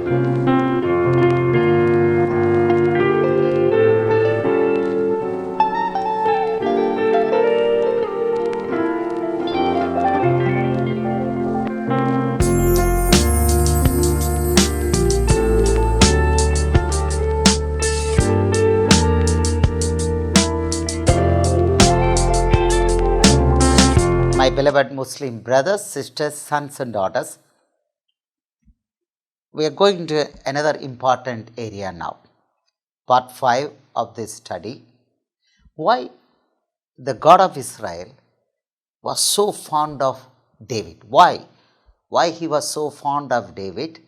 My beloved Muslim brothers, sisters, sons and daughters, we are going to another important area now. Part 5 of this study. Why the God of Israel was so fond of David. Why? Why he was so fond of David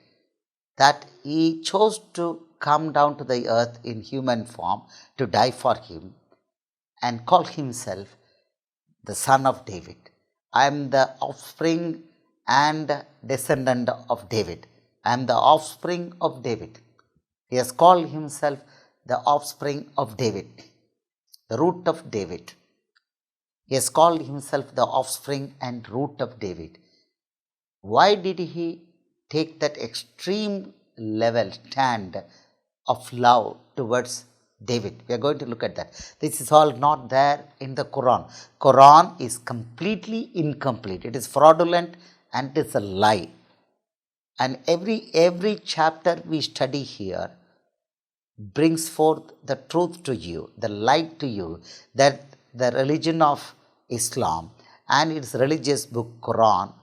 that he chose to come down to the earth in human form to die for him and call himself the son of David. I am the offspring and descendant of David. I am the offspring of David. He has called himself the offspring of David, the root of David. He has called himself the offspring and root of David. Why did he take that extreme level stand of love towards David? We are going to look at that. This is all not there in the Quran. Quran is completely incomplete. It is fraudulent and it is a lie. And every chapter we study here brings forth the truth to you, the light to you, that the religion of Islam and its religious book Quran,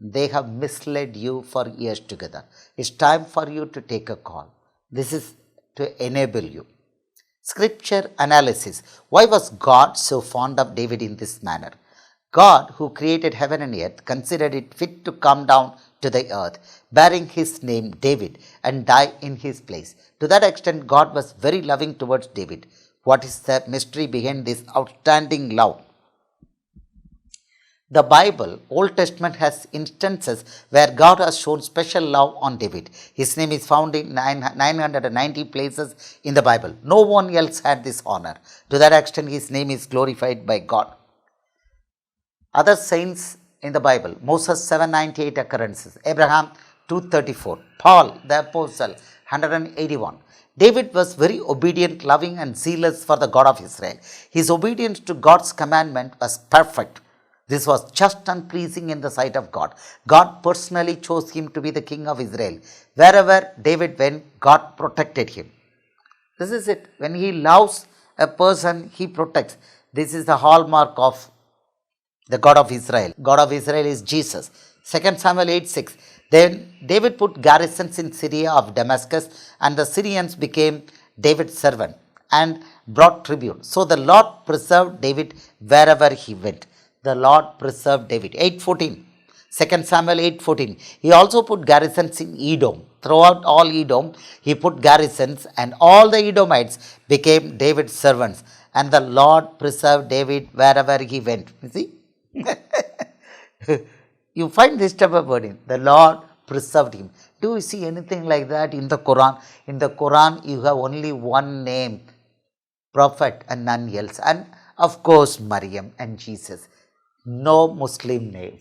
they have misled you for years together. It's time for you to take a call. This is to enable you. Scripture analysis. Why was God so fond of David in this manner? God, who created heaven and earth, considered it fit to come down to the earth, bearing his name David, and die in his place. To that extent, God was very loving towards David. What is the mystery behind this outstanding love? The Bible, Old Testament, has instances where God has shown special love on David. His name is found in 990 places in the Bible. No one else had this honor. To that extent, his name is glorified by God. Other saints in the Bible, Moses 798 occurrences, Abraham 234, Paul the Apostle 181. David was very obedient, loving and zealous for the God of Israel. His obedience to God's commandment was perfect. This was just and pleasing in the sight of God. God personally chose him to be the king of Israel. Wherever David went, God protected him. This is it. When he loves a person, he protects. This is the hallmark of the God of Israel. God of Israel is Jesus. 2 Samuel 8:6. Then David put garrisons in Syria of Damascus, and the Syrians became David's servant and brought tribute. So the Lord preserved David wherever he went. The Lord preserved David. 8:14. 2 Samuel 8:14. He also put garrisons in Edom. Throughout all Edom, he put garrisons, and all the Edomites became David's servants. And the Lord preserved David wherever he went. You see? You find this type of wording. The Lord preserved him. Do you see anything like that in the Quran? In the Quran, you have only one name, prophet, and none else. And of course, Maryam and Jesus. No Muslim name.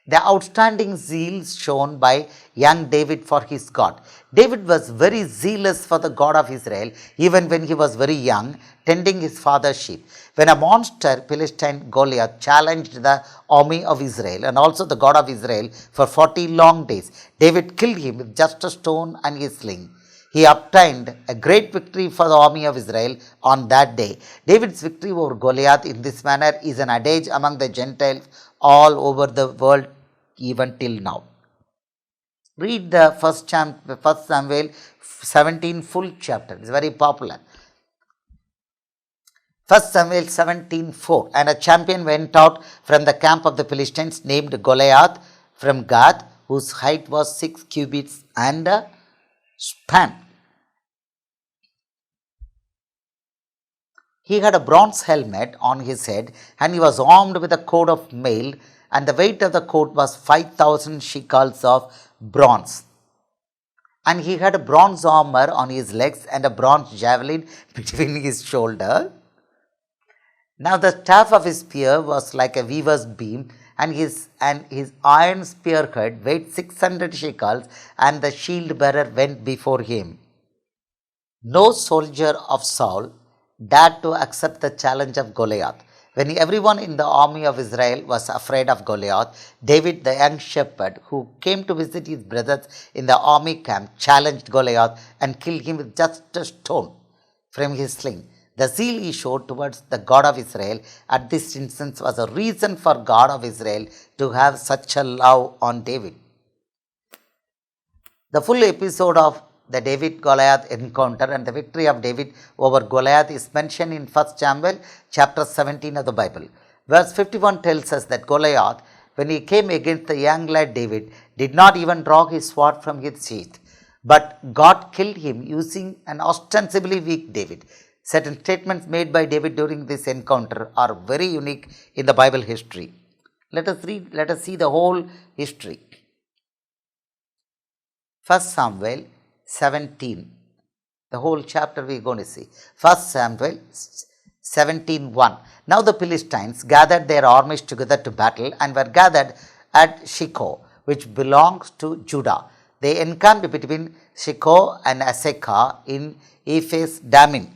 The outstanding zeal shown by young David for his God. David was very zealous for the God of Israel even when he was very young, tending his father's sheep. When a monster, Philistine Goliath, challenged the army of Israel and also the God of Israel for 40 long days, David killed him with just a stone and his sling. He obtained a great victory for the army of Israel on that day. David's victory over Goliath in this manner is an adage among the Gentiles all over the world even till now. Read the 1 Samuel 17 full chapter. It's very popular. 1 Samuel 17:4. And a champion went out from the camp of the Philistines named Goliath from Gath, whose height was 6 cubits and a span. He had a bronze helmet on his head, and he was armed with a coat of mail, and the weight of the coat was 5,000 shekels of bronze. And he had a bronze armor on his legs and a bronze javelin between his shoulder. Now the staff of his spear was like a weaver's beam, and his iron spearhead weighed 600 shekels, and the shield bearer went before him. No soldier of Saul dared to accept the challenge of Goliath. When everyone in the army of Israel was afraid of Goliath, David, the young shepherd who came to visit his brothers in the army camp, challenged Goliath and killed him with just a stone from his sling. The zeal he showed towards the God of Israel at this instance was a reason for God of Israel to have such a love on David. The full episode of the David Goliath encounter and the victory of David over Goliath is mentioned in 1 Samuel chapter 17 of the Bible. Verse 51 tells us that Goliath, when he came against the young lad David, did not even draw his sword from his sheath, but God killed him using an ostensibly weak David. Certain statements made by David during this encounter are very unique in the Bible history. Let us see the whole history. 1 Samuel 17. The whole chapter we are going to see. 1 Samuel 17:1. Now the Philistines gathered their armies together to battle and were gathered at Shechem, which belongs to Judah. They encamped between Shechem and Azekah in Ephes Dammim.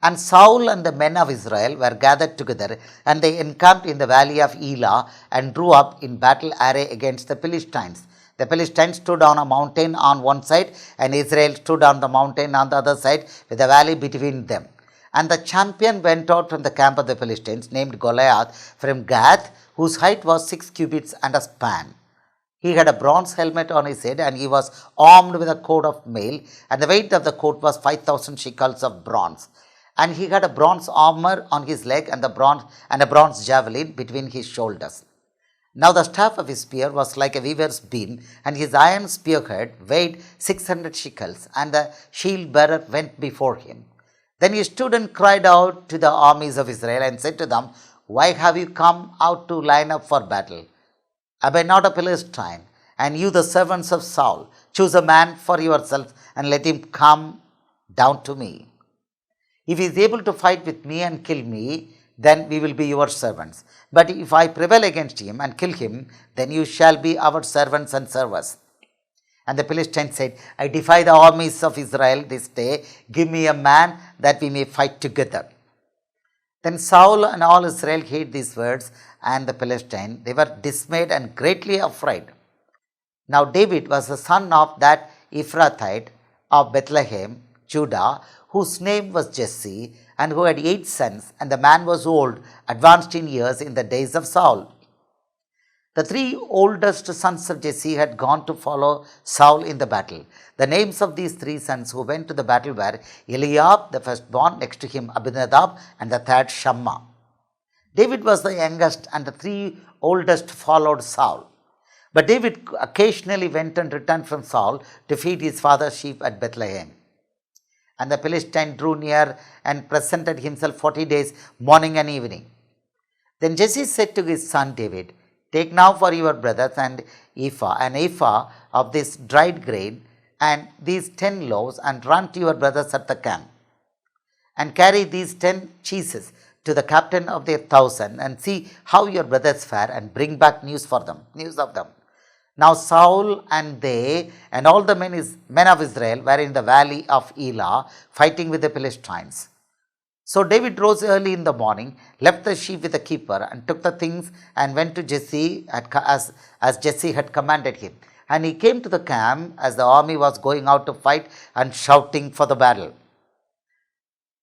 And Saul and the men of Israel were gathered together, and they encamped in the valley of Elah and drew up in battle array against the Philistines. The Philistines stood on a mountain on one side, and Israel stood on the mountain on the other side, with a valley between them. And the champion went out from the camp of the Philistines, named Goliath, from Gath, whose height was 6 cubits and a span. He had a bronze helmet on his head, and he was armed with a coat of mail, and the weight of the coat was 5,000 shekels of bronze. And he had a bronze armor on his leg and a bronze javelin between his shoulders. Now the staff of his spear was like a weaver's beam, and his iron spearhead weighed 600 shekels, and the shield bearer went before him. Then he stood and cried out to the armies of Israel and said to them, "Why have you come out to line up for battle? Am I not a Philistine? And you, the servants of Saul, choose a man for yourself and let him come down to me. If he is able to fight with me and kill me, then we will be your servants. But if I prevail against him and kill him, then you shall be our servants and serve us." And the Philistines said, "I defy the armies of Israel this day. Give me a man that we may fight together." Then Saul and all Israel heard these words, and the Philistines, they were dismayed and greatly afraid. Now David was the son of that Ephrathite of Bethlehem, Judah, whose name was Jesse, and who had 8 sons, and the man was old, advanced in years in the days of Saul. The 3 oldest sons of Jesse had gone to follow Saul in the battle. The names of these 3 sons who went to the battle were Eliab, the firstborn, next to him Abinadab, and the third Shammah. David was the youngest, and the 3 oldest followed Saul. But David occasionally went and returned from Saul to feed his father's sheep at Bethlehem. And the Philistine drew near and presented himself 40 days, morning and evening. Then Jesse said to his son David, "Take now for your brothers an ephah of this dried grain, and these 10 loaves, and run to your brothers at the camp. And carry these 10 cheeses to the captain of their 1,000, and see how your brothers fare, and bring back news of them." Now Saul and they and all the men of Israel were in the valley of Elah, fighting with the Philistines. So David rose early in the morning, left the sheep with the keeper, and took the things and went to Jesse as Jesse had commanded him. And he came to the camp as the army was going out to fight and shouting for the battle.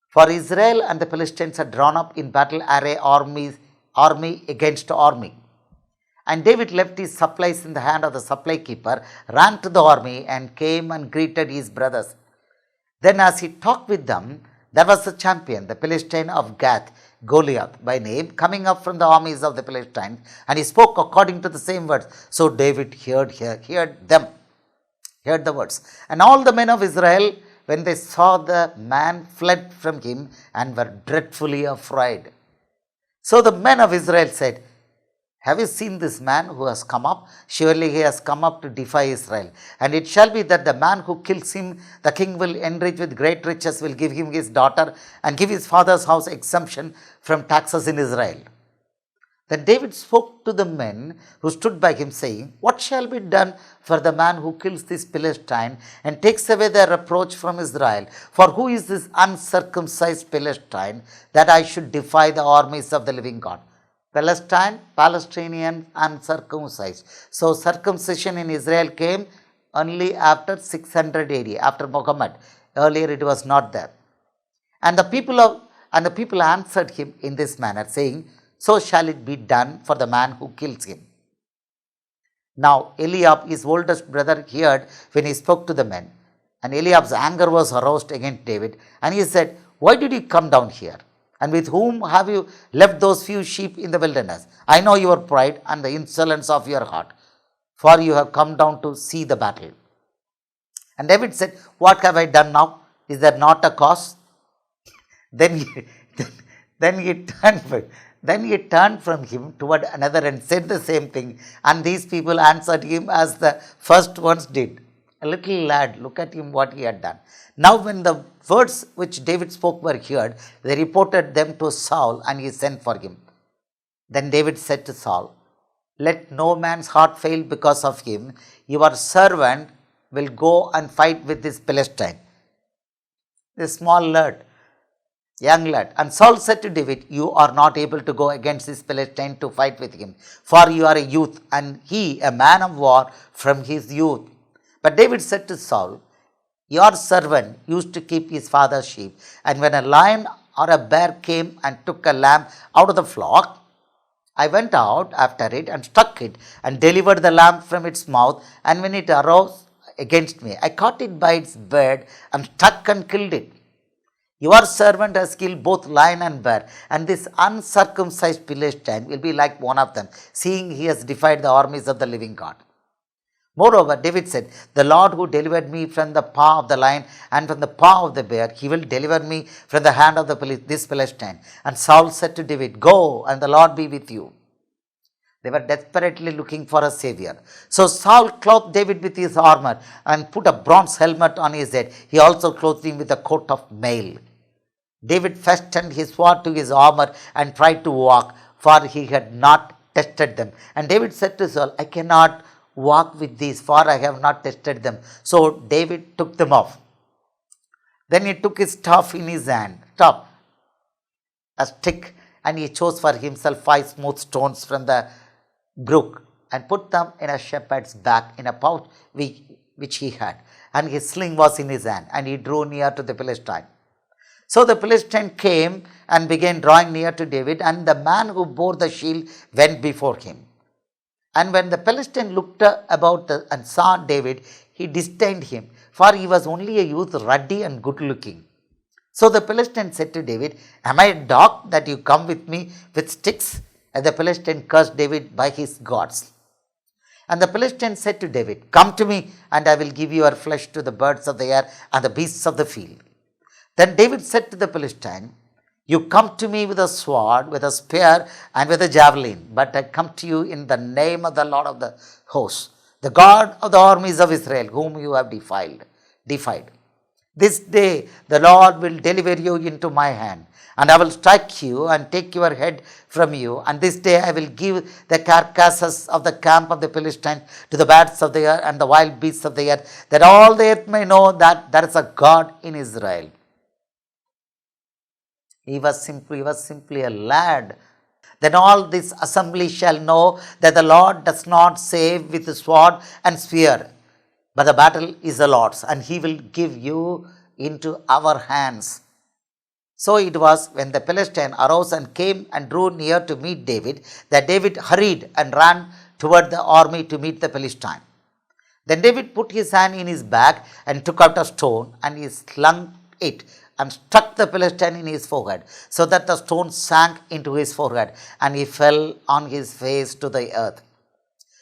For Israel and the Philistines had drawn up in battle array, army against army. And David left his supplies in the hand of the supply keeper, ran to the army, and came and greeted his brothers. Then as he talked with them, there was the champion, the Philistine of Gath, Goliath by name, coming up from the armies of the Philistines, and he spoke according to the same words. So David heard the words. And all the men of Israel, when they saw the man, fled from him and were dreadfully afraid. So the men of Israel said, "Have you seen this man who has come up? Surely he has come up to defy Israel. And it shall be that the man who kills him, the king will enrich with great riches, will give him his daughter, and give his father's house exemption from taxes in Israel." Then David spoke to the men who stood by him, saying, What shall be done for the man who kills this Philistine and takes away the reproach from Israel? For who is this uncircumcised Philistine that I should defy the armies of the living God? Palestinian, uncircumcised. So circumcision in Israel came only after 600 AD, after Muhammad. Earlier it was not there. And the people answered him in this manner, saying, So shall it be done for the man who kills him. Now Eliab, his oldest brother, heard when he spoke to the men. And Eliab's anger was aroused against David. And he said, Why did you come down here? And with whom have you left those few sheep in the wilderness? I know your pride and the insolence of your heart, for you have come down to see the battle. And David said, What have I done now? Is there not a cause? Then he turned from him toward another and said the same thing. And these people answered him as the first ones did. A little lad, look at him what he had done. Now when the words which David spoke were heard, they reported them to Saul, and he sent for him. Then David said to Saul, Let no man's heart fail because of him. Your servant will go and fight with this Philistine. This small lad, young lad. And Saul said to David, You are not able to go against this Philistine to fight with him, for you are a youth, and he a man of war from his youth. But David said to Saul, Your servant used to keep his father's sheep, and when a lion or a bear came and took a lamb out of the flock, I went out after it and struck it and delivered the lamb from its mouth, and when it arose against me, I caught it by its beard and struck and killed it. Your servant has killed both lion and bear, and this uncircumcised Philistine will be like one of them, seeing he has defied the armies of the living God. Moreover, David said, The Lord who delivered me from the paw of the lion and from the paw of the bear, he will deliver me from the hand of this Philistine. And Saul said to David, Go, and the Lord be with you. They were desperately looking for a savior. So Saul clothed David with his armor and put a bronze helmet on his head. He also clothed him with a coat of mail. David fastened his sword to his armor and tried to walk, for he had not tested them. And David said to Saul, I cannot walk with these, for I have not tested them. So David took them off. Then he took his staff in his hand, a stick, and he chose for himself 5 smooth stones from the brook and put them in a shepherd's bag in a pouch which he had. And his sling was in his hand, and he drew near to the Philistine. So the Philistine came and began drawing near to David, and the man who bore the shield went before him. And when the Philistine looked about and saw David, he disdained him, for he was only a youth, ruddy and good looking. So the Philistine said to David, Am I a dog that you come with me with sticks? And the Philistine cursed David by his gods. And the Philistine said to David, Come to me, and I will give your flesh to the birds of the air and the beasts of the field. Then David said to the Philistine, You come to me with a sword, with a spear, and with a javelin, but I come to you in the name of the Lord of the hosts, the God of the armies of Israel, whom you have defied. This day the Lord will deliver you into my hand, and I will strike you and take your head from you. And this day I will give the carcasses of the camp of the Philistines to the birds of the air and the wild beasts of the earth, that all the earth may know that there is a God in Israel. He was simply a lad. Then all this assembly shall know that the Lord does not save with sword and spear, but the battle is the Lord's, and he will give you into our hands. So it was when the Philistine arose and came and drew near to meet David, that David hurried and ran toward the army to meet the Philistine. Then David put his hand in his bag and took out a stone, and he slung it and struck the Philistine in his forehead, so that the stone sank into his forehead, and he fell on his face to the earth.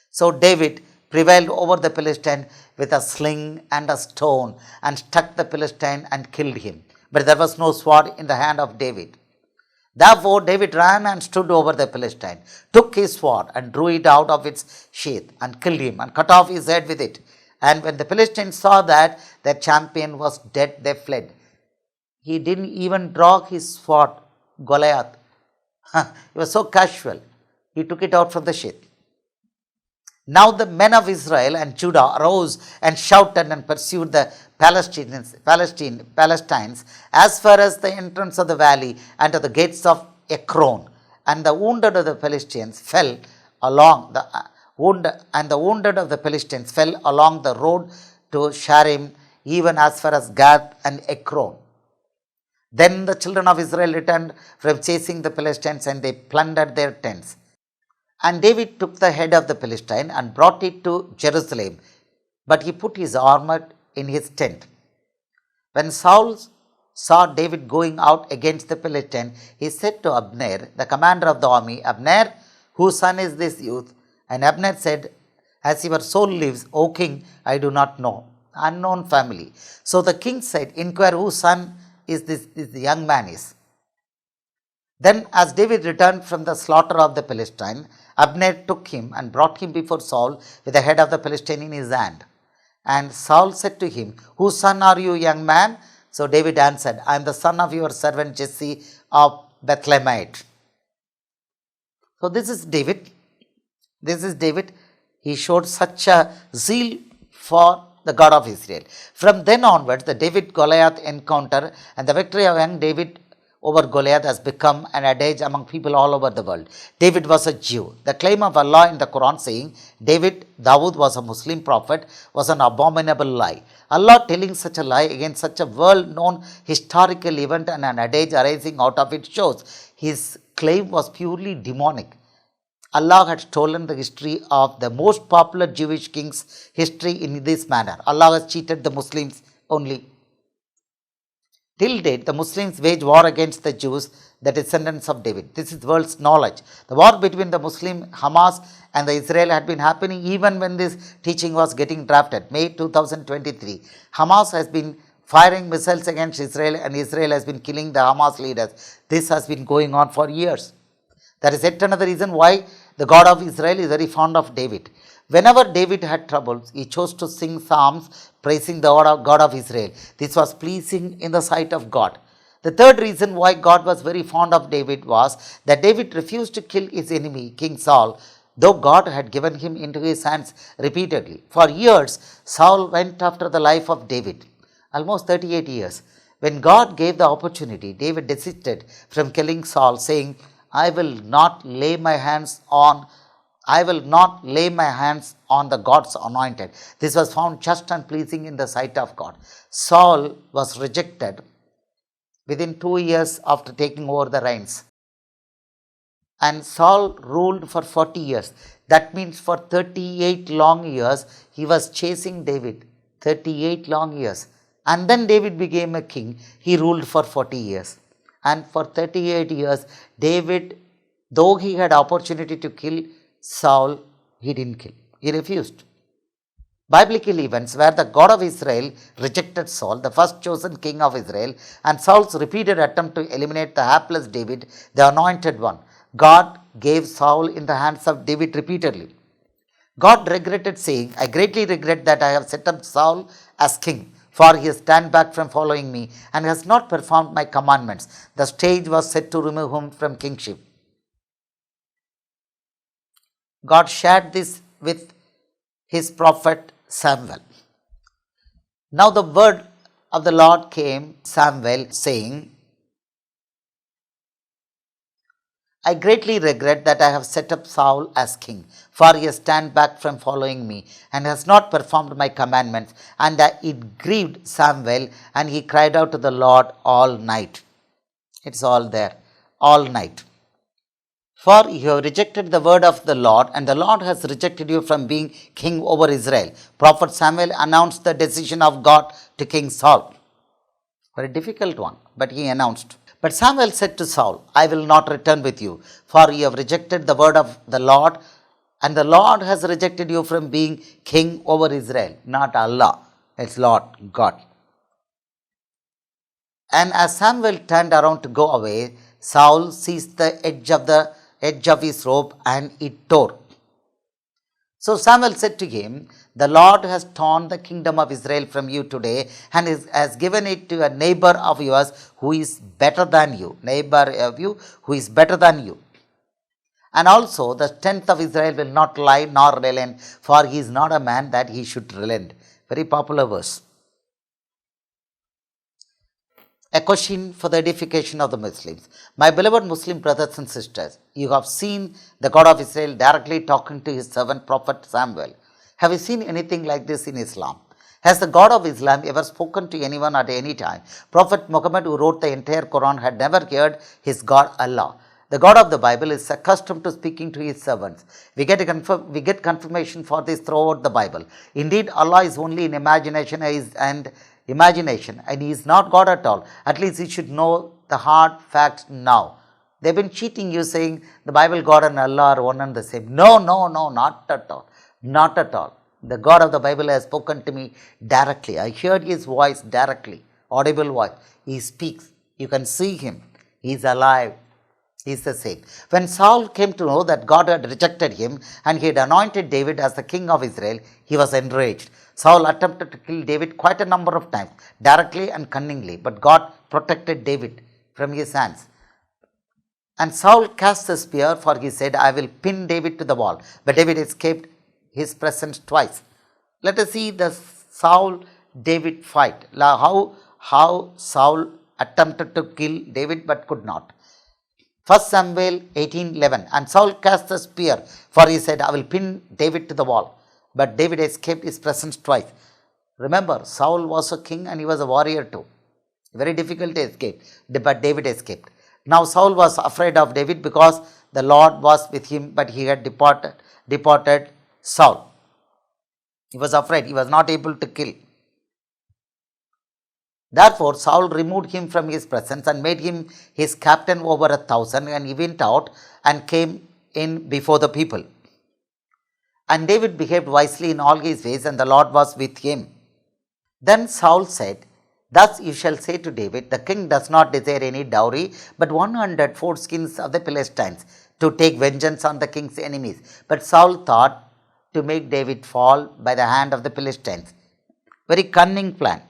So David prevailed over the Philistine with a sling and a stone, and struck the Philistine and killed him. But there was no sword in the hand of David. Therefore David ran and stood over the Philistine, took his sword and drew it out of its sheath, and killed him, and cut off his head with it. And when the Philistines saw that their champion was dead, they fled. He didn't even draw his sword, Goliath. He was so casual. He took it out from the sheath. Now the men of Israel and Judah arose and shouted and pursued the Palestines as far as the entrance of the valley and to the gates of Ekron. And the wounded of the Philistines fell along the wounded of the Philistines fell along the road to Sharim, even as far as Gath and Ekron. Then the children of Israel returned from chasing the Philistines, and they plundered their tents. And David took the head of the Philistine and brought it to Jerusalem, but he put his armor in his tent. When Saul saw David going out against the Philistine, he said to Abner, the commander of the army, Abner, whose son is this youth? And Abner said, As your soul lives, O king, I do not know. Unknown family. So the king said, Inquire whose son is this young man is. Then as David returned from the slaughter of the Philistine, Abner took him and brought him before Saul with the head of the Philistine in his hand. And Saul said to him, Whose son are you, young man? So David answered, I am the son of your servant Jesse of Bethlehemite. So this is David. He showed such a zeal for the God of Israel. From then onwards, the David-Goliath encounter and the victory of young David over Goliath has become an adage among people all over the world. David was a Jew. The claim of Allah in the Quran saying Dawood was a Muslim prophet was an abominable lie. Allah telling such a lie against such a world-known historical event and an adage arising out of it shows his claim was purely demonic. Allah had stolen the history of the most popular Jewish king's history in this manner. Allah has cheated the Muslims only. Till date, the Muslims wage war against the Jews, the descendants of David. This is world's knowledge. The war between the Muslim Hamas and the Israel had been happening even when this teaching was getting drafted. May 2023. Hamas has been firing missiles against Israel, and Israel has been killing the Hamas leaders. This has been going on for years. That is yet another reason why the God of Israel is very fond of David. Whenever David had troubles, he chose to sing psalms praising the God of Israel. This was pleasing in the sight of God. The third reason why God was very fond of David was that David refused to kill his enemy, King Saul, though God had given him into his hands repeatedly. For years, Saul went after the life of David, almost 38 years. When God gave the opportunity, David desisted from killing Saul, saying, I will not lay my hands on the God's anointed. This was found just and pleasing in the sight of God. Saul was rejected within 2 years after taking over the reins. And Saul ruled for 40 years. That means for 38 long years, he was chasing David. 38 long years. And then David became a king. He ruled for 40 years. And for 38 years, David, though he had opportunity to kill Saul, he didn't kill. He refused. Biblical events where the God of Israel rejected Saul, the first chosen king of Israel, and Saul's repeated attempt to eliminate the hapless David, the anointed one. God gave Saul in the hands of David repeatedly. God regretted saying, I greatly regret that I have set up Saul as king, for he has turned back from following me and has not performed my commandments. The stage was set to remove him from kingship. God shared this with his prophet Samuel. Now the word of the Lord came to Samuel saying, I greatly regret that I have set up Saul as king, for he has turned back from following me and has not performed my commandments. And it grieved Samuel, and he cried out to the Lord all night. It's all there, all night. For you have rejected the word of the Lord, and the Lord has rejected you from being king over Israel. Prophet Samuel announced the decision of God to King Saul. Very difficult one, but he announced. But Samuel said to Saul, I will not return with you, for you have rejected the word of the Lord, and the Lord has rejected you from being king over Israel. Not Allah, it's Lord God. And as Samuel turned around to go away, Saul seized the edge of his robe, and it tore. So Samuel said to him, the Lord has torn the kingdom of Israel from you today and has given it to a neighbor of yours who is better than you. And also, the strength of Israel will not lie nor relent, for he is not a man that he should relent. Very popular verse. A question for the edification of the Muslims. My beloved Muslim brothers and sisters, you have seen the God of Israel directly talking to his servant prophet Samuel. Have you seen anything like this in Islam? Has the God of Islam ever spoken to anyone at any time? Prophet Muhammad, who wrote the entire Quran, had never heard his God Allah. The God of the Bible is accustomed to speaking to his servants. We get confirmation for this throughout the Bible. Indeed, Allah is only in imagination and he is not God at all. At least you should know the hard facts now. They've been cheating you, saying the Bible, God and Allah are one and the same. No, not at all. Not at all. The God of the Bible has spoken to me directly. I heard his voice directly, audible voice. He speaks. You can see him. He is alive. He is the same. When Saul came to know that God had rejected him and he had anointed David as the king of Israel, he was enraged. Saul attempted to kill David quite a number of times, directly and cunningly, but God protected David from his hands. And Saul cast the spear, for he said, I will pin David to the wall. But David escaped his presence twice. Let us see the Saul-David fight. How Saul attempted to kill David but could not. 1 Samuel 18:11. And Saul cast the spear, for he said, I will pin David to the wall. But David escaped his presence twice. Remember, Saul was a king and he was a warrior too. Very difficult to escape, but David escaped. Now Saul was afraid of David because the Lord was with him, but he had deported Saul. He was afraid. He was not able to kill. Therefore, Saul removed him from his presence and made him his captain over 1,000, and he went out and came in before the people. And David behaved wisely in all his ways, and the Lord was with him. Then Saul said, Thus you shall say to David, the king does not desire any dowry, but 100 foreskins of the Philistines, to take vengeance on the king's enemies. But Saul thought to make David fall by the hand of the Philistines. Very cunning plan.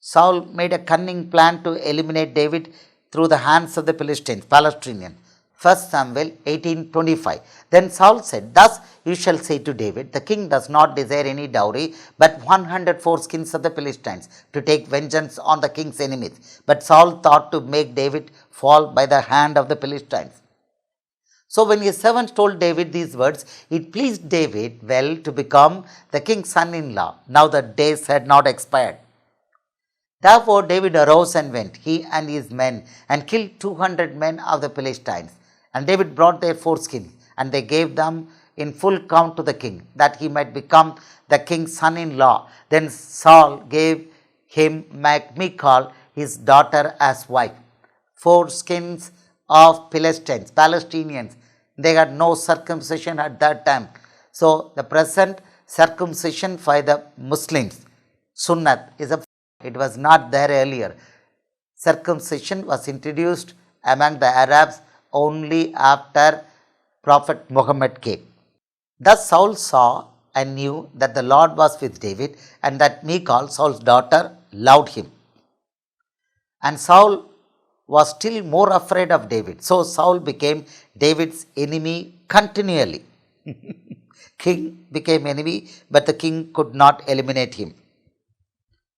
Saul made a cunning plan to eliminate David through the hands of the Philistines, Palestinians. 1 Samuel 18:25. Then Saul said, Thus you shall say to David, the king does not desire any dowry, but 100 foreskins of the Philistines, to take vengeance on the king's enemies. But Saul thought to make David fall by the hand of the Philistines. So when his servants told David these words, it pleased David well to become the king's son-in-law. Now the days had not expired. Therefore David arose and went, he and his men, and killed 200 men of the Philistines. And David brought their foreskins, and they gave them in full count to the king, that he might become the king's son-in-law. Then Saul gave him Michal, his daughter, as wife. Foreskins of Philistines, Palestinians, they had no circumcision at that time. So the present circumcision for the Muslims, Sunnat, it was not there earlier. Circumcision was introduced among the Arabs only after Prophet Muhammad came. Thus Saul saw and knew that the Lord was with David, and that Michal, Saul's daughter, loved him. And Saul was still more afraid of David. So Saul became David's enemy continually. King became enemy, but the king could not eliminate him.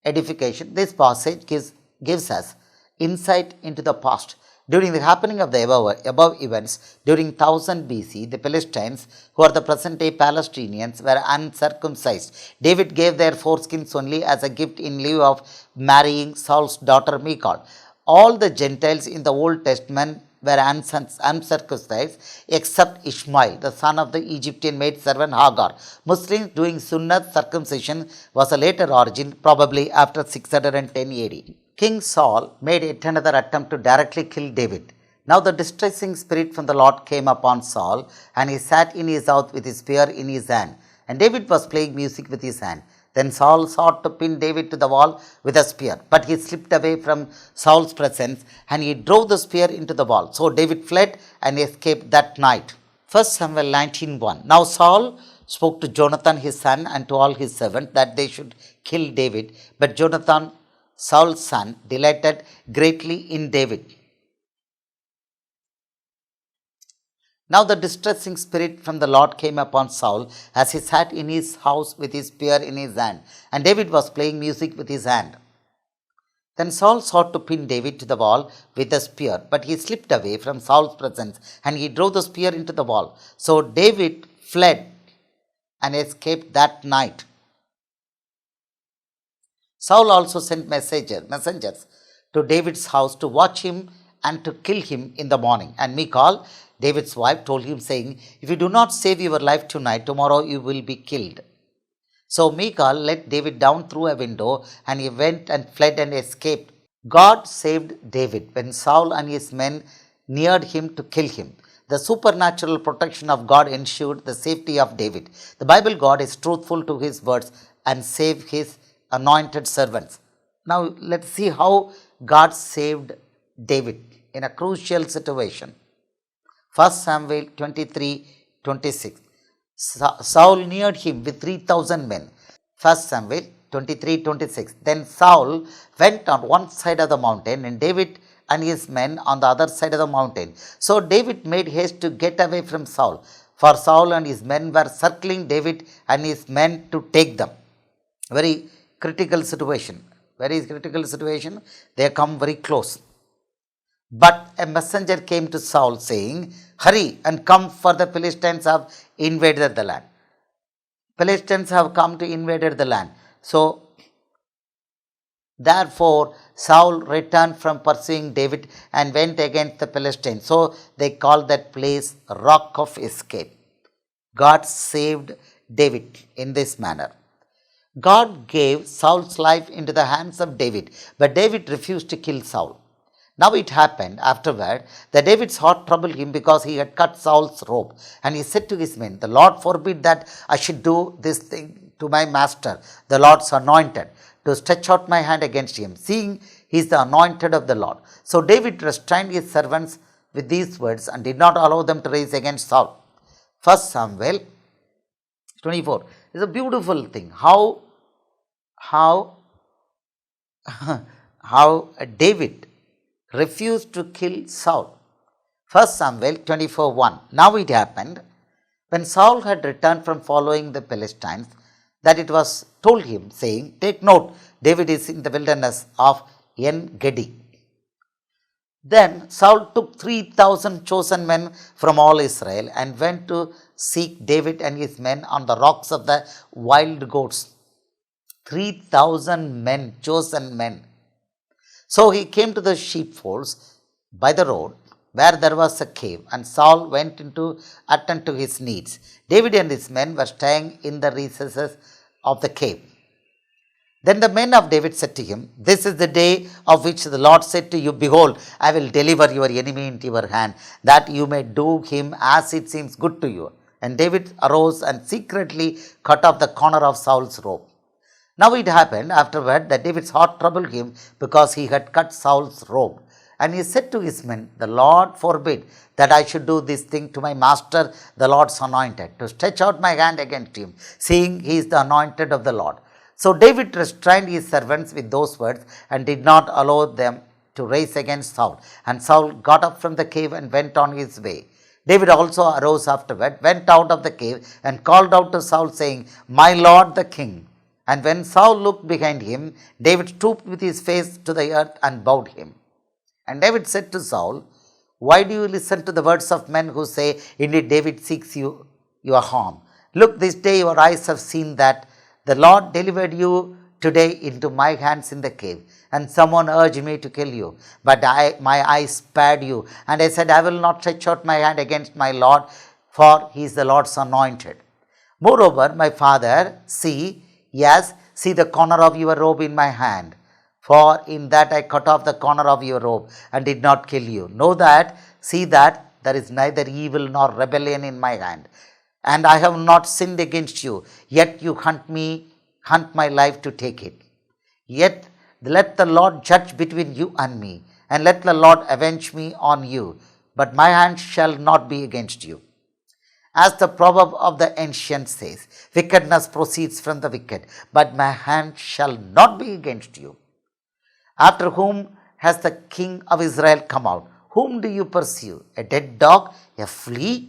Edification. This passage gives us insight into the past. During the happening of the above events, during 1000 BC, the Philistines, who are the present-day Palestinians, were uncircumcised. David gave their foreskins only as a gift in lieu of marrying Saul's daughter Michal. All the Gentiles in the Old Testament were uncircumcised except Ishmael, the son of the Egyptian maidservant Hagar. Muslims doing Sunnat circumcision was a later origin, probably after 610 AD. King Saul made yet another attempt to directly kill David. Now the distressing spirit from the Lord came upon Saul, and he sat in his house with his spear in his hand. And David was playing music with his hand. Then Saul sought to pin David to the wall with a spear, but he slipped away from Saul's presence, and he drove the spear into the wall. So David fled and escaped that night. 1 Samuel 19:1. Now Saul spoke to Jonathan his son and to all his servants that they should kill David, but Jonathan, Saul's son, delighted greatly in David. Now the distressing spirit from the Lord came upon Saul as he sat in his house with his spear in his hand, and David was playing music with his hand. Then Saul sought to pin David to the wall with a spear, but he slipped away from Saul's presence, and he drove the spear into the wall. So David fled and escaped that night. Saul also sent messengers to David's house to watch him and to kill him in the morning. And Michal, David's wife, told him, saying, "If you do not save your life tonight, tomorrow you will be killed." So Michal let David down through a window, and he went and fled and escaped. God saved David when Saul and his men neared him to kill him. The supernatural protection of God ensured the safety of David. The Bible God is truthful to his words and saved his anointed servants. Now let's see how God saved David in a crucial situation. 1 Samuel 23:26. Saul neared him with 3,000 men. 1 Samuel 23:26. Then Saul went on one side of the mountain, and David and his men on the other side of the mountain. So David made haste to get away from Saul, for Saul and his men were circling David and his men to take them. Very critical situation. Very critical situation. They come very close. But a messenger came to Saul, saying, "Hurry and come, for the Philistines have invaded the land." Philistines have come to invade the land. So, therefore, Saul returned from pursuing David and went against the Philistines. So, they called that place Rock of Escape. God saved David in this manner. God gave Saul's life into the hands of David, but David refused to kill Saul. Now it happened afterward that David's heart troubled him because he had cut Saul's robe. And he said to his men, "The Lord forbid that I should do this thing to my master, the Lord's anointed, to stretch out my hand against him, seeing he is the anointed of the Lord." So David restrained his servants with these words and did not allow them to raise against Saul. 1 Samuel 24 is a beautiful thing. How David refused to kill Saul. 1 Samuel 24:1. Now it happened, when Saul had returned from following the Philistines, that it was told him, saying, "Take note, David is in the wilderness of En Gedi." Then Saul took 3,000 chosen men from all Israel and went to seek David and his men on the rocks of the wild goats. 3,000 men, chosen men. So he came to the sheepfolds by the road where there was a cave, and Saul went in to attend to his needs. David and his men were staying in the recesses of the cave. Then the men of David said to him, "This is the day of which the Lord said to you, Behold, I will deliver your enemy into your hand, that you may do him as it seems good to you." And David arose and secretly cut off the corner of Saul's robe. Now it happened afterward that David's heart troubled him because he had cut Saul's robe. And he said to his men, "The Lord forbid that I should do this thing to my master, the Lord's anointed, to stretch out my hand against him, seeing he is the anointed of the Lord." So David restrained his servants with those words and did not allow them to raise against Saul. And Saul got up from the cave and went on his way. David also arose afterward, went out of the cave, and called out to Saul, saying, "My lord the king." And when Saul looked behind him, David stooped with his face to the earth and bowed him. And David said to Saul, "Why do you listen to the words of men who say, Indeed, David seeks your harm? Look, this day your eyes have seen that the Lord delivered you today into my hands in the cave, and someone urged me to kill you. But my eyes spared you, and I said, I will not stretch out my hand against my Lord, for he is the Lord's anointed. Moreover, my father, see the corner of your robe in my hand. For in that I cut off the corner of your robe and did not kill you. See that there is neither evil nor rebellion in my hand. And I have not sinned against you, yet you hunt my life to take it. Yet let the Lord judge between you and me, and let the Lord avenge me on you, but my hand shall not be against you. As the proverb of the ancient says, wickedness proceeds from the wicked, but my hand shall not be against you. After whom has the king of Israel come out? Whom do you pursue? A dead dog? A flea?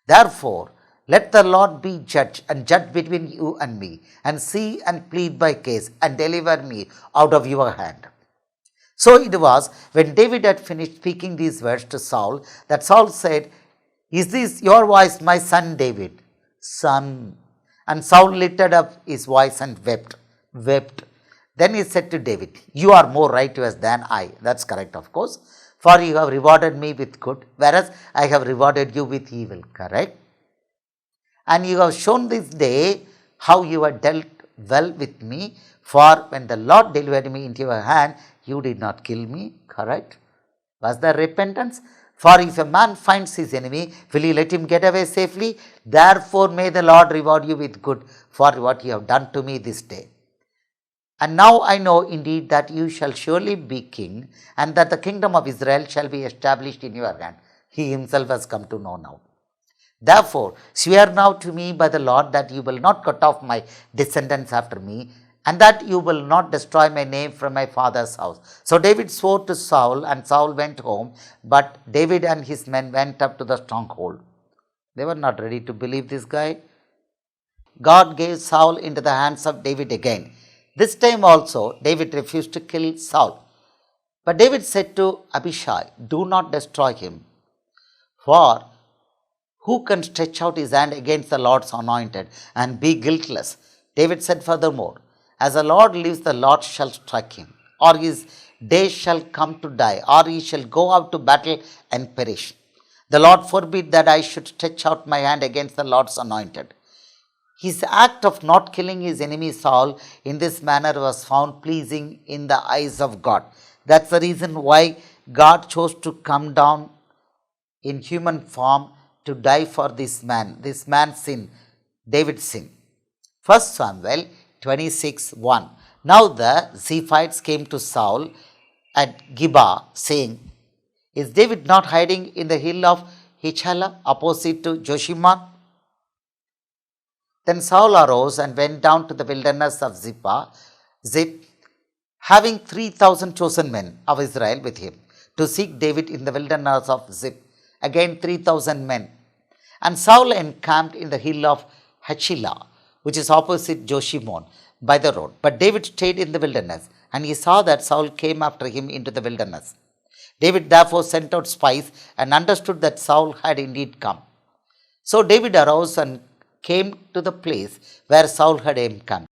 Therefore, let the Lord be judge and judge between you and me, and see and plead my case, and deliver me out of your hand. So it was when David had finished speaking these words to Saul that Saul said, Is this your voice, my son David? Son. And Saul lifted up his voice and wept. Then he said to David, You are more righteous than I. That's correct, of course. For you have rewarded me with good, whereas I have rewarded you with evil. Correct? And you have shown this day how you have dealt well with me. For when the Lord delivered me into your hand, you did not kill me. Correct? Was there repentance? For if a man finds his enemy, will he let him get away safely? Therefore may the Lord reward you with good for what you have done to me this day. And now I know indeed that you shall surely be king, and that the kingdom of Israel shall be established in your hand. He himself has come to know now. Therefore, swear now to me by the Lord that you will not cut off my descendants after me, and that you will not destroy my name from my father's house. So David swore to Saul, and Saul went home, but David and his men went up to the stronghold. They were not ready to believe this guy. God gave Saul into the hands of David again. This time also, David refused to kill Saul. But David said to Abishai, Do not destroy him, for who can stretch out his hand against the Lord's anointed and be guiltless? David said furthermore, As the Lord lives, the Lord shall strike him, or his days shall come to die, or he shall go out to battle and perish. The Lord forbid that I should stretch out my hand against the Lord's anointed. His act of not killing his enemy Saul in this manner was found pleasing in the eyes of God. That's the reason why God chose to come down in human form to die for this man's sin, David's sin. 1 Samuel 26:1. Now the Ziphites came to Saul at Gibeah, saying, Is David not hiding in the hill of Hichelah opposite to Joshiman? Then Saul arose and went down to the wilderness of Ziph, having 3,000 chosen men of Israel with him, to seek David in the wilderness of Ziph. Again 3,000 men. And Saul encamped in the hill of Hachilah, which is opposite Joshimon, by the road. But David stayed in the wilderness, and he saw that Saul came after him into the wilderness. David therefore sent out spies and understood that Saul had indeed come. So David arose and came to the place where Saul had encamped.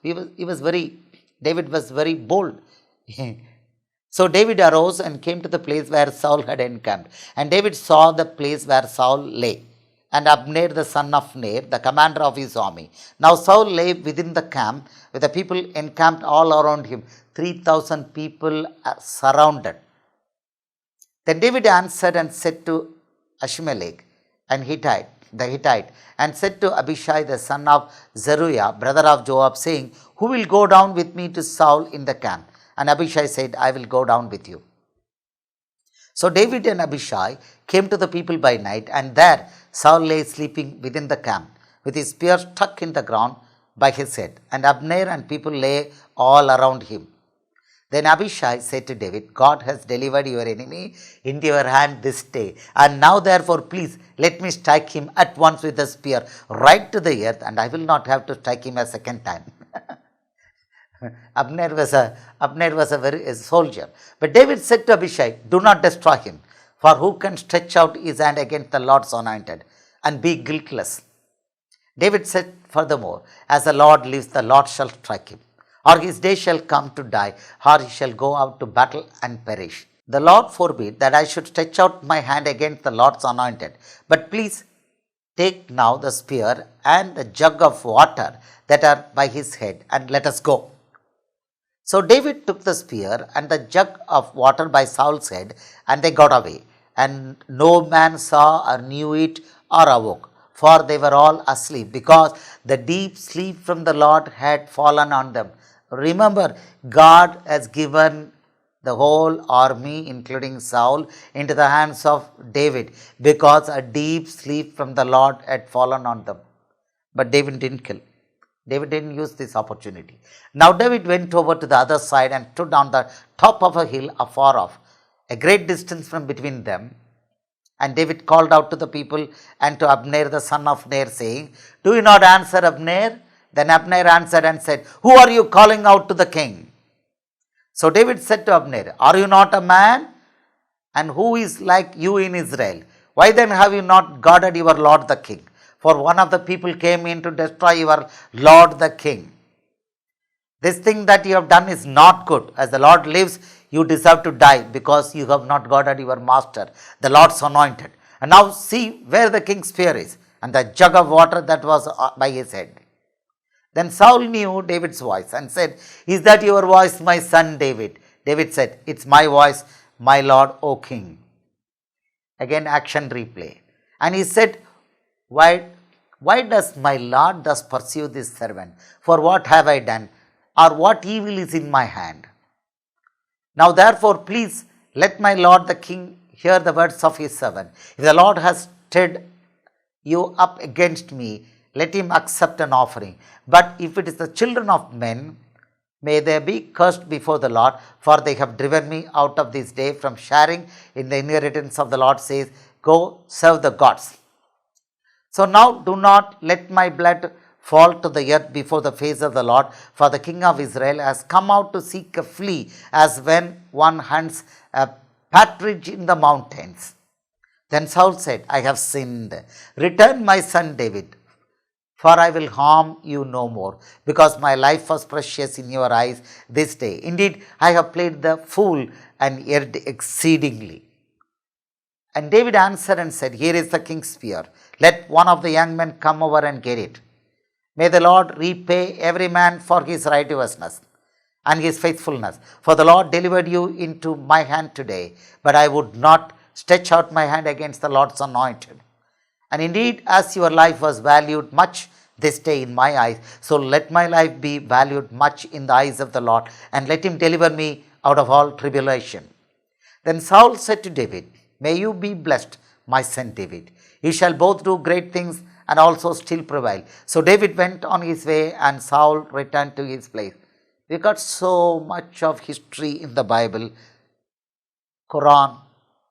David was very bold. So David arose and came to the place where Saul had encamped. And David saw the place where Saul lay, and Abner the son of Ner, the commander of his army. Now Saul lay within the camp, with the people encamped all around him. 3,000 people surrounded. Then David answered and said to Ahimelech the Hittite, and said to Abishai the son of Zeruiah, brother of Joab, saying, Who will go down with me to Saul in the camp? And Abishai said, I will go down with you. So David and Abishai came to the people by night, and there Saul lay sleeping within the camp, with his spear stuck in the ground by his head, and Abner and people lay all around him. Then Abishai said to David, God has delivered your enemy into your hand this day, and now therefore please let me strike him at once with the spear right to the earth, and I will not have to strike him a second time. Abner was a soldier. But David said to Abishai, Do not destroy him, for who can stretch out his hand against the Lord's anointed and be guiltless? David said furthermore, As the Lord lives, the Lord shall strike him, or his day shall come to die, or he shall go out to battle and perish. The Lord forbid that I should stretch out my hand against the Lord's anointed. But please take now the spear and the jug of water that are by his head, and let us go. So David took the spear and the jug of water by Saul's head, and they got away. And no man saw or knew it or awoke, for they were all asleep, because the deep sleep from the Lord had fallen on them. Remember, God has given the whole army, including Saul, into the hands of David, because a deep sleep from the Lord had fallen on them. But David didn't kill. David didn't use this opportunity. Now David went over to the other side and stood on the top of a hill afar off, a great distance from between them. And David called out to the people and to Abner the son of Ner, saying, Do you not answer, Abner? Then Abner answered and said, Who are you calling out to the king? So David said to Abner, Are you not a man? And who is like you in Israel? Why then have you not guarded your lord the king? For one of the people came in to destroy your lord the king. This thing that you have done is not good. As the Lord lives, you deserve to die because you have not guarded your master, the Lord's anointed. And now see where the king's spear is, and the jug of water that was by his head. Then Saul knew David's voice and said, Is that your voice, my son David? David said, It's my voice, my lord, O king. Again, action replay. And he said, Why does my lord thus pursue this servant? For what have I done? Or what evil is in my hand? Now therefore, please let my lord the king hear the words of his servant. If the Lord has stirred you up against me, let him accept an offering. But if it is the children of men, may they be cursed before the Lord, for they have driven me out of this day from sharing in the inheritance of the Lord, says, Go serve the gods. So now do not let my blood fall to the earth before the face of the Lord, for the king of Israel has come out to seek a flea, as when one hunts a partridge in the mountains. Then Saul said, I have sinned. Return, my son David, for I will harm you no more, because my life was precious in your eyes this day. Indeed, I have played the fool and erred exceedingly. And David answered and said, Here is the king's spear. Let one of the young men come over and get it. May the Lord repay every man for his righteousness and his faithfulness. For the Lord delivered you into my hand today, but I would not stretch out my hand against the Lord's anointed. And indeed, as your life was valued much this day in my eyes, so let my life be valued much in the eyes of the Lord, and let him deliver me out of all tribulation. Then Saul said to David, May you be blessed, my son David. You shall both do great things and also still prevail. So David went on his way, and Saul returned to his place. We got so much of history in the Bible. Quran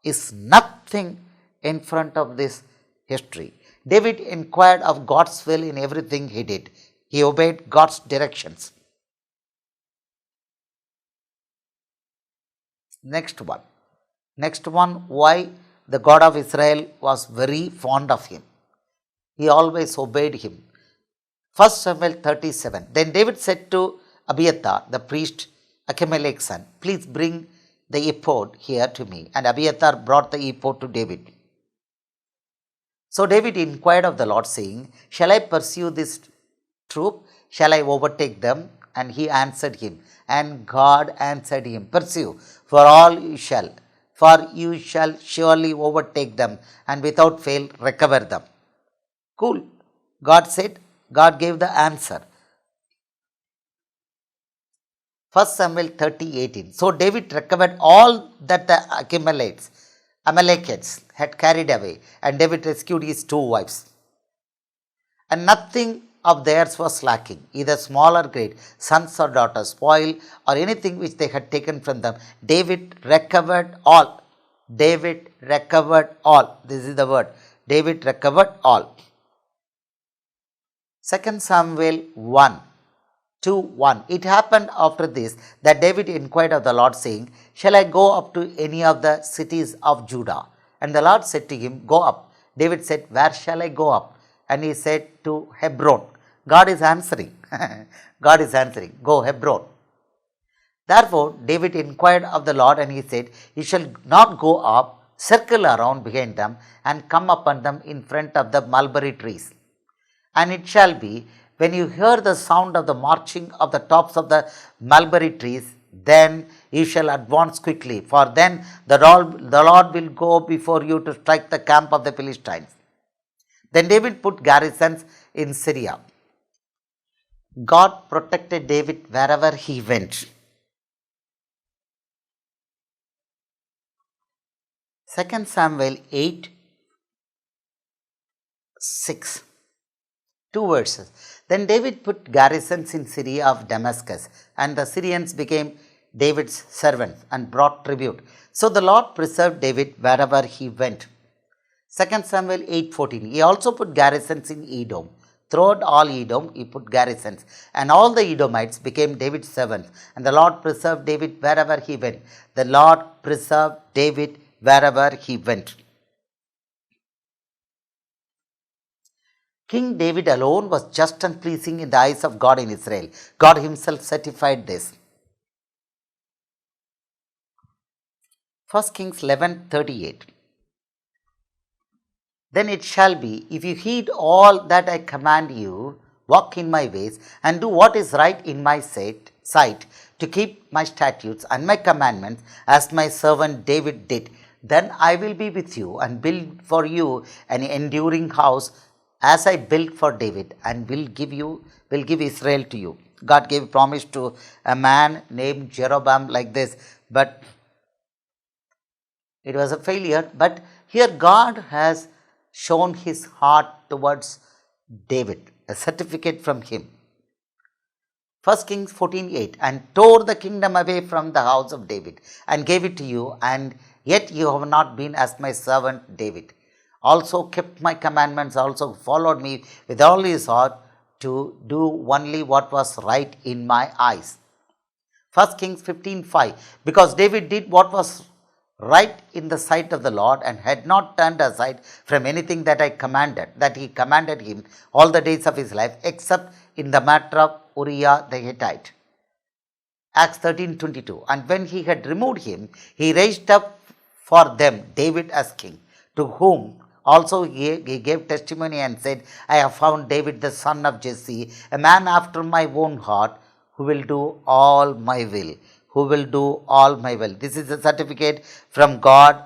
is nothing in front of this history. David inquired of God's will in everything he did. He obeyed God's directions. Next one, why the God of Israel was very fond of him. He always obeyed him. 1 Samuel 37. Then David said to Abiathar, the priest, Ahimelech's son, Please bring the ephod here to me. And Abiathar brought the ephod to David. So David inquired of the Lord, saying, Shall I pursue this troop? Shall I overtake them? And he answered him. And God answered him, Pursue, for you shall surely overtake them, and without fail recover them. Cool. God said, God gave the answer. 1 Samuel 30:18. So David recovered all that the Amalekites had carried away, and David rescued his 2 wives. And nothing of theirs was lacking, either small or great, sons or daughters, spoil or anything which they had taken from them. David recovered all. David recovered all. This is the word. David recovered all. 2 Samuel 1:2-1. It happened after this that David inquired of the Lord, saying, Shall I go up to any of the cities of Judah? And the Lord said to him, Go up. David said, Where shall I go up? And he said, To Hebron. God is answering. God is answering. Go Hebron. Therefore, David inquired of the Lord, and he said, You shall not go up, circle around behind them, and come upon them in front of the mulberry trees. And it shall be, when you hear the sound of the marching of the tops of the mulberry trees, then you shall advance quickly, for then the Lord will go before you to strike the camp of the Philistines. Then David put garrisons in Syria. God protected David wherever he went. 2 Samuel 8:6. 2 verses. Then David put garrisons in Syria of Damascus, and the Syrians became David's servants and brought tribute. So the Lord preserved David wherever he went. 2 Samuel 8:14. He also put garrisons in Edom. Throughout all Edom, he put garrisons. And all the Edomites became David's servants. And the Lord preserved David wherever he went. The Lord preserved David wherever he went. King David alone was just and pleasing in the eyes of God in Israel. God himself certified this. 1 Kings 11:38. Then it shall be, if you heed all that I command you, walk in my ways, and do what is right in my sight, to keep my statutes and my commandments, as my servant David did, then I will be with you and build for you an enduring house, as I built for David, and will give Israel to you. God gave a promise to a man named Jeroboam like this, but it was a failure. But here God has shown his heart towards David, a certificate from him. 1 Kings 14:8, and tore the kingdom away from the house of David, and gave it to you, and yet you have not been as my servant David. Also kept my commandments, also followed me with all his heart, to do only what was right in my eyes. 1 Kings 15:5, because David did what was right in the sight of the Lord, and had not turned aside from anything that he commanded him all the days of his life, except in the matter of Uriah the Hittite. Acts 13:22, and when he had removed him, he raised up for them David as king, to whom also he gave testimony and said, I have found David the son of Jesse, a man after my own heart, who will do all my will. This is a certificate from God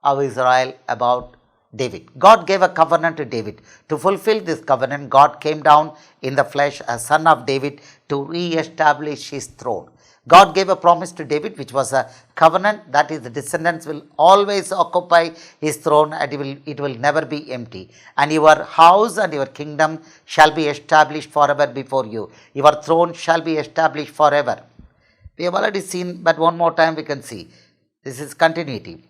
of Israel about David. God gave a covenant to David. To fulfill this covenant, God came down in the flesh as son of David to re-establish his throne. God gave a promise to David, which was a covenant, that his descendants will always occupy his throne, and it will never be empty. And your house and your kingdom shall be established forever before you. Your throne shall be established forever. We have already seen, but one more time we can see. This is continuity.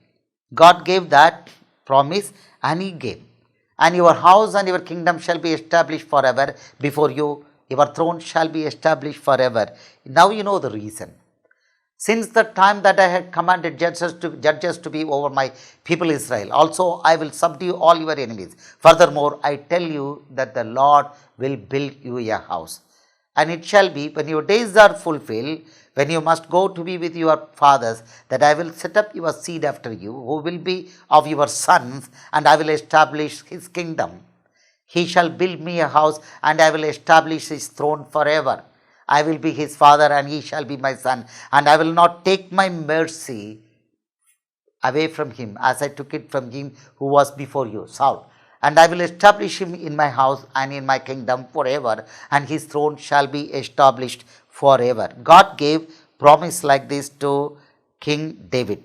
God gave that promise, and he gave. And your house and your kingdom shall be established forever before you. Your throne shall be established forever. Now you know the reason. Since the time that I had commanded judges to be over my people Israel, also I will subdue all your enemies. Furthermore, I tell you that the Lord will build you a house. And it shall be, when your days are fulfilled, when you must go to be with your fathers, that I will set up your seed after you, who will be of your sons, and I will establish his kingdom. He shall build me a house, and I will establish his throne forever. I will be his father, and he shall be my son, and I will not take my mercy away from him, as I took it from him who was before you, Saul. And I will establish him in my house and in my kingdom forever, and his throne shall be established forever. God gave promise like this to King David.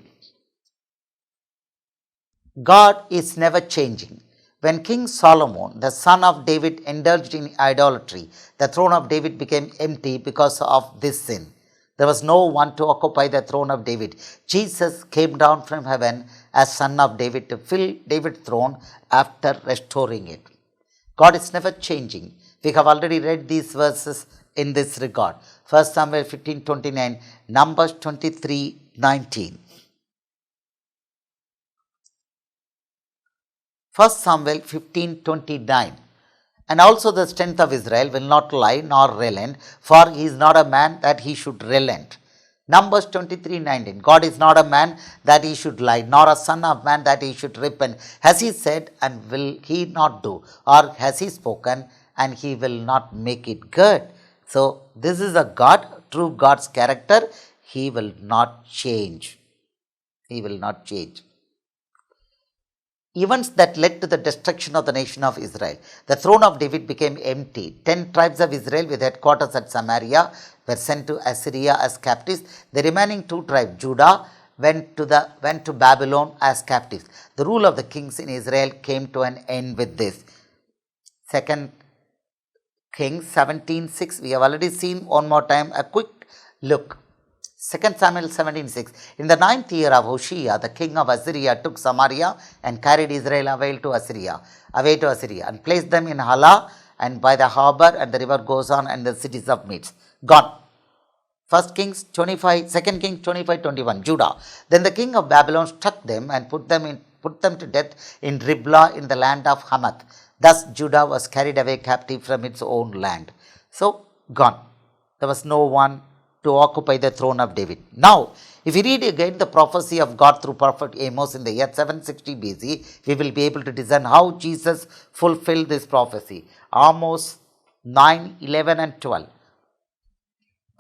God is never changing. When King Solomon, the son of David, indulged in idolatry, the throne of David became empty because of this sin. There was no one to occupy the throne of David. Jesus came down from heaven as son of David to fill David's throne after restoring it. God is never changing. We have already read these verses in this regard. 1 Samuel 15:29, Numbers 23:19. 1 Samuel 15:29. And also the strength of Israel will not lie nor relent, for he is not a man that he should relent. Numbers 23:19. God is not a man that he should lie, nor a son of man that he should repent. Has he said, and will he not do? Or has he spoken, and he will not make it good? So this is a God, true God's character. He will not change. He will not change. Events that led to the destruction of the nation of Israel. The throne of David became empty. 10 tribes of Israel with headquarters at Samaria were sent to Assyria as captives. The remaining 2 tribes, Judah, went to Babylon as captives. The rule of the kings in Israel came to an end with this. 2 Kings 17:6. We have already seen one more time a quick look. 2 Samuel 17:6. In the 9th year of Hoshea, the king of Assyria took Samaria and carried Israel away to Assyria, and placed them in Hala and by the harbor and the river Gozan and the cities of Medes. Gone. 1 Kings 25, 2 Kings 25:21, Judah. Then the king of Babylon struck them and put them to death in Riblah in the land of Hamath. Thus Judah was carried away captive from its own land. So, gone. There was no one to occupy the throne of David. Now, if we read again the prophecy of God through prophet Amos in the year 760 BC, we will be able to discern how Jesus fulfilled this prophecy. Amos 9:11 and 12.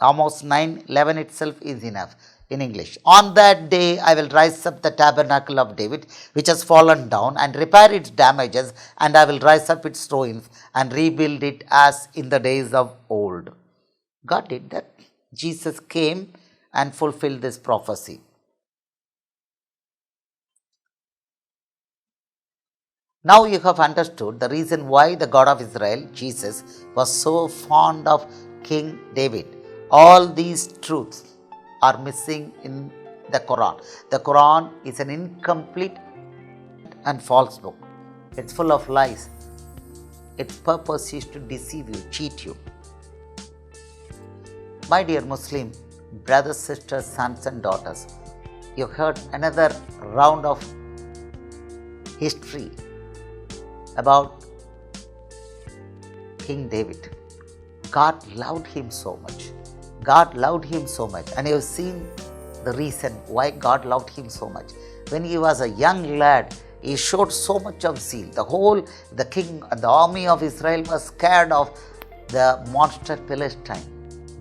Amos 9:11 itself is enough in English. On that day I will rise up the tabernacle of David, which has fallen down, and repair its damages, and I will rise up its ruins and rebuild it as in the days of old. God did that. Jesus came and fulfilled this prophecy. Now you have understood the reason why the God of Israel, Jesus, was so fond of King David. All these truths are missing in the Quran. The Quran is an incomplete and false book. It's full of lies. Its purpose is to deceive you, cheat you. My dear Muslim brothers, sisters, sons and daughters, you heard another round of history about King David. God loved him so much. God loved him so much. And you have seen the reason why God loved him so much. When he was a young lad, he showed so much of zeal. The king and the army of Israel was scared of the monster Philistine,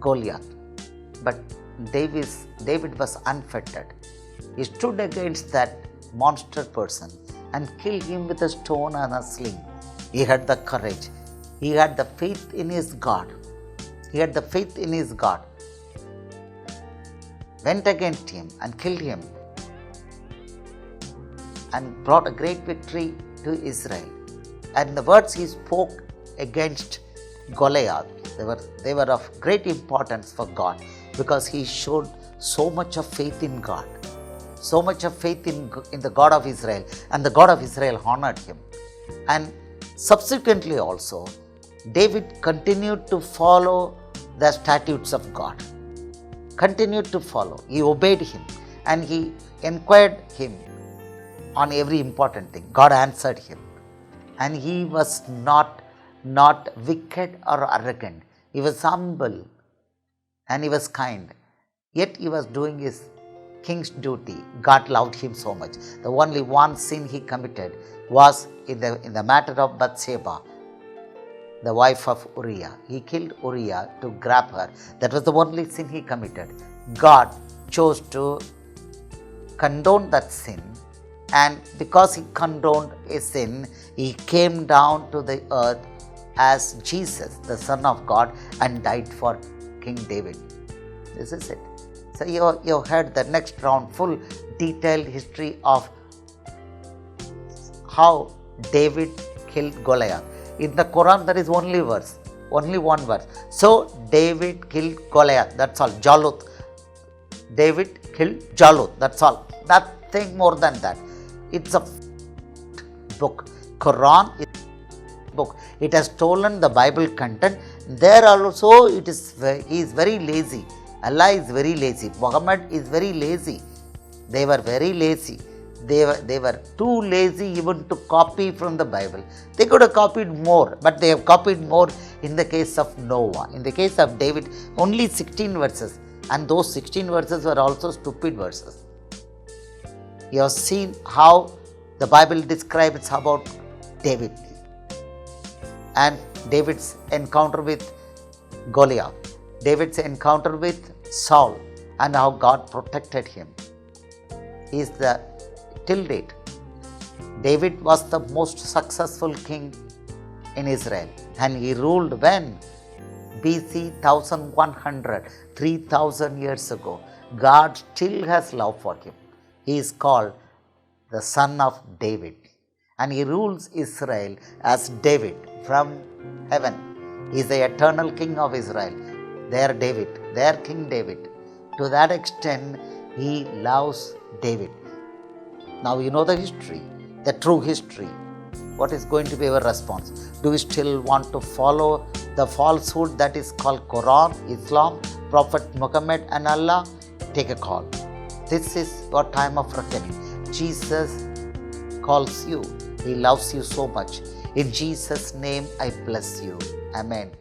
Goliath. But David was unfettered. He stood against that monster person and killed him with a stone and a sling. He had the courage. He had the faith in his God. Went against him and killed him and brought a great victory to Israel. And the words he spoke against Goliath, they were of great importance for God, because he showed so much of faith in God, so much of faith in the God of Israel, and the God of Israel honored him. And subsequently also, David continued to follow the statutes of God. He obeyed him, and he inquired him on every important thing. God answered him, and he was not wicked or arrogant. He was humble and he was kind. Yet he was doing his king's duty. God loved him so much. The only one sin he committed was in the matter of Bathsheba, the wife of Uriah. He killed Uriah to grab her. That was the only sin he committed. God chose to condone that sin, and because he condoned a sin, he came down to the earth as Jesus, the Son of God, and died for King David. This is it. So you heard the next round, full detailed history of how David killed Goliath. In the Quran, there is only one verse. So David killed Goliath. That's all. Jaluth. David killed Jaluth. That's all. Nothing more than that. It's a book. Quran is a book. It has stolen the Bible content. There also he is very lazy. Allah is very lazy. Muhammad is very lazy. They were very lazy. They were too lazy even to copy from the Bible. They could have copied more, but they have copied more in the case of Noah. In the case of David, only 16 verses. And those 16 verses were also stupid verses. You have seen how the Bible describes about David and David's encounter with Goliath, David's encounter with Saul, and how God protected him. Till date, David was the most successful king in Israel, and he ruled when? BC 1100, 3000 years ago. God still has love for him. He is called the Son of David, and he rules Israel as David from heaven. He is the eternal King of Israel. Their King David. To that extent, he loves David. Now you know the history, the true history. What is going to be our response? Do we still want to follow the falsehood that is called Quran, Islam, Prophet Muhammad and Allah? Take a call. This is your time of reckoning. Jesus calls you. He loves you so much. In Jesus' name, I bless you. Amen.